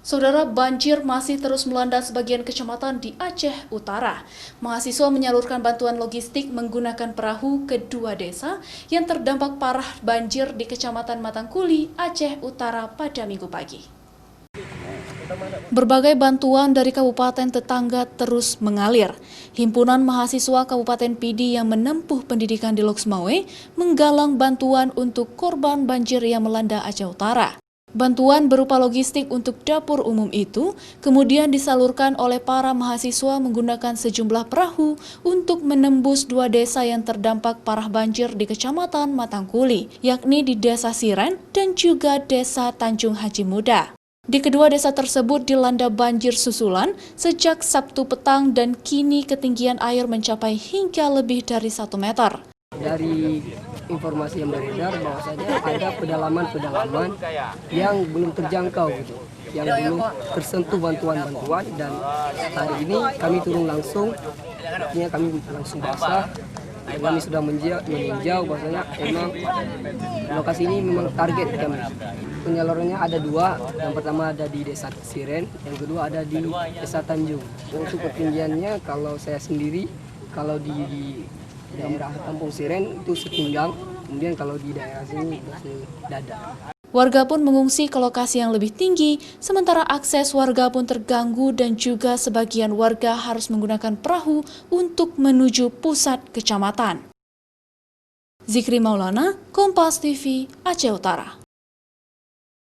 Saudara, banjir masih terus melanda sebagian kecamatan di Aceh Utara. Mahasiswa menyalurkan bantuan logistik menggunakan perahu ke dua desa yang terdampak parah banjir di Kecamatan Matangkuli, Aceh Utara pada Minggu pagi. Berbagai bantuan dari kabupaten tetangga terus mengalir. Himpunan Mahasiswa Kabupaten Pidi yang menempuh pendidikan di Loksmawe menggalang bantuan untuk korban banjir yang melanda Aceh Utara. Bantuan berupa logistik untuk dapur umum itu kemudian disalurkan oleh para mahasiswa menggunakan sejumlah perahu untuk menembus dua desa yang terdampak parah banjir di Kecamatan Matangkuli, yakni di Desa Siren dan juga Desa Tanjung Haji Muda. Di kedua desa tersebut dilanda banjir susulan sejak Sabtu petang dan kini ketinggian air mencapai hingga lebih dari 1 meter. Dari informasi yang beredar bahwasanya ada pedalaman-pedalaman yang belum terjangkau gitu, yang belum tersentuh bantuan-bantuan, dan hari ini kami turun langsung, artinya kami langsung basah dan kami sudah meninjau bahwasanya emang lokasi ini memang target kami. Penyalurannya ada dua, yang pertama ada di Desa Siren, yang kedua ada di Desa Tanjung. Untuk ketinggiannya kalau saya sendiri, kalau di daerah Kampung Siren itu sepinggang, kemudian kalau di daerah sini dada. Warga pun mengungsi ke lokasi yang lebih tinggi, sementara akses warga pun terganggu dan juga sebagian warga harus menggunakan perahu untuk menuju pusat kecamatan. Zikri Maulana, Kompas TV, Aceh Utara.